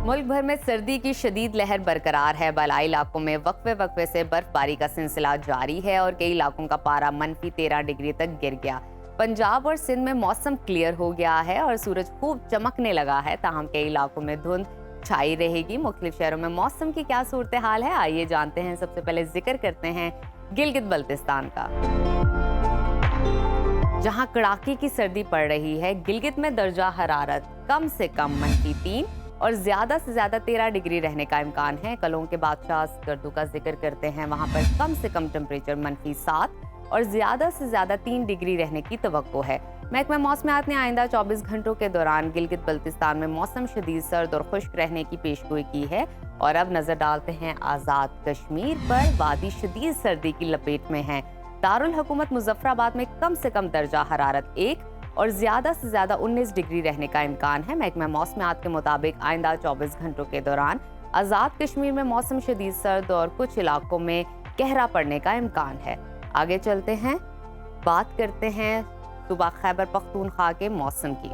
मुल्क भर में सर्दी की शदीद लहर बरकरार है। बलाई इलाकों में वक्फे वक्फे से बर्फबारी का सिलसिला जारी है और कई इलाकों का पारा -13 डिग्री तक गिर गया। पंजाब और सिंध में मौसम क्लियर हो गया है और सूरज खूब चमकने लगा है, ताहम कई इलाकों में धुंध छाई रहेगी। मुख्तलिफ शहरों में मौसम की क्या सूरत हाल है, आइए जानते हैं। सबसे पहले जिक्र करते हैं गिलगित बल्तिस्तान का, जहां कड़ाके की सर्दी पड़ रही है। गिलगित में दर्जा हरारत कम से कम -3 और ज्यादा से ज्यादा 13 डिग्री रहने का इम्कान है। कलों के बादशाह स्कर्दू का जिक्र करते हैं, वहां पर कम से कम टेम्परेचर -7 और ज्यादा से ज्यादा 3 डिग्री रहने की तवक्को है। महकमा मौसमियात ने आइंदा 24 घंटों के दौरान गिलगित बल्तिस्तान में मौसम शदीद सर्द और खुश्क रहने की पेशगोई की है। और अब नजर डालते हैं आज़ाद कश्मीर पर। वादी शदीद सर्दी की लपेट में है। दारुल हुकूमत मुजफ्फराबाद में कम से कम दर्जा हरारत 1 और ज्यादा से ज्यादा 19 डिग्री रहने का इम्कान है। महकमा मौसमियात के मुताबिक आइंदा 24 घंटों के दौरान आज़ाद कश्मीर में मौसम शदीद सर्द और कुछ इलाकों में कहरा पड़ने का इम्कान है। आगे चलते हैं, बात करते हैं सूबा खैबर पख्तूनख्वा के मौसम की,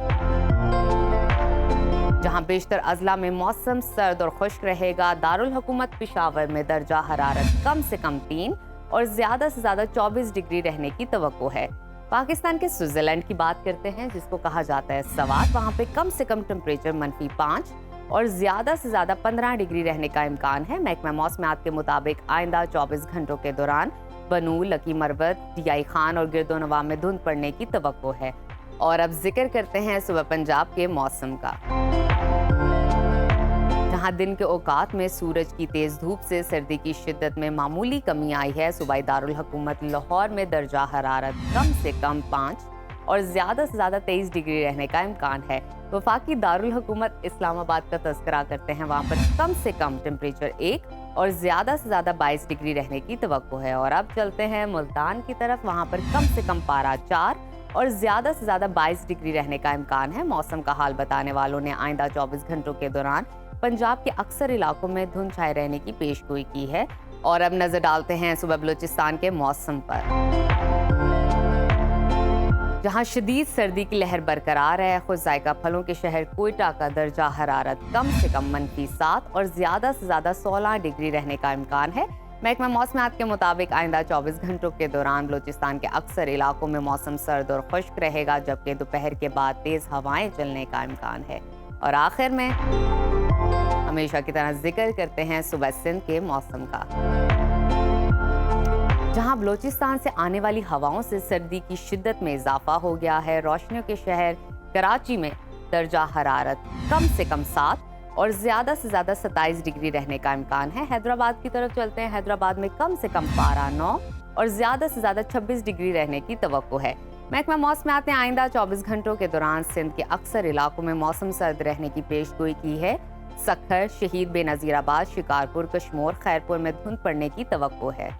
जहां बेशतर अजला में मौसम सर्द और खुश्क रहेगा। दारुल हुकूमत पेशावर में दर्जा हरारत कम से कम 3 और ज्यादा से ज्यादा 24 डिग्री रहने की तवक्को है। पाकिस्तान के स्विट्जरलैंड की बात करते हैं, जिसको कहा जाता है सवात। वहां पे कम से कम टेम्परेचर -5 और ज्यादा से ज्यादा 15 डिग्री रहने का इम्कान है। महकमा मौसमियात के मुताबिक आइंदा 24 घंटों के दौरान बनू, लकी मरवत, डियाई खान और गिरदोनवा में धुंध पड़ने की तवक्को है। और अब जिक्र करते हैं सुबह पंजाब के मौसम का, जहां दिन के औकात में सूरज की तेज धूप से सर्दी की शिद्दत में मामूली कमी आई है। सूबाई दारुल हुकूमत लाहौर में दर्जा हरारत कम से कम 5 और ज्यादा से ज्यादा 23 डिग्री रहने का इम्कान है। वफाकी दारुल हुकूमत इस्लामाबाद का तज़किरा करते हैं, वहां पर कम से कम टेम्परेचर 1 और ज्यादा से ज्यादा 22 डिग्री रहने की तवक्को है। और अब चलते हैं मुल्तान की तरफ, वहां पर कम से कम पारा 4 और ज्यादा से ज्यादा 22 डिग्री रहने का इम्कान है। मौसम का हाल बताने वालों ने आइंदा 24 घंटों के दौरान पंजाब के अक्सर इलाकों में धुंध छाए रहने की पेशगोई की है। और अब नजर डालते हैं सुबह बलूचिस्तान के मौसम पर, जहां शदीद सर्दी की लहर बरकरार है। खुद जायका फलों के शहर कोयटा का दर्जा हरारत कम से कम -7 और ज्यादा से ज्यादा 16 डिग्री रहने का इम्कान है। महकमा मौसमियात के मुताबिक आइंदा 24 घंटों के दौरान बलूचिस्तान के अक्सर इलाकों में मौसम सर्द और खुश्क रहेगा, जबकि दोपहर के बाद तेज हवाएं चलने का इम्कान है। और आखिर में हमेशा की तरह जिक्र करते हैं सुबह सिंध के मौसम का, जहां बलूचिस्तान से आने वाली हवाओं से सर्दी की शिद्दत में इजाफा हो गया है। रोशनियों के शहर कराची में दर्जा हरारत कम से कम 7 और ज्यादा से ज्यादा 27 डिग्री रहने का इम्कान है। हैदराबाद की तरफ चलते हैं, हैदराबाद में कम से कम पारा 9 और ज्यादा से ज्यादा 26 डिग्री रहने की तवक्को है। महकमा मौसमियात ने आइंदा 24 घंटों के दौरान सिंध के अक्सर इलाकों में मौसम सर्द रहने की पेशगोई की है। सखर, शहीद बेनज़ीराबाद, शिकारपुर, कशमोर, खैरपुर में धुंध पड़ने की तवक्को है।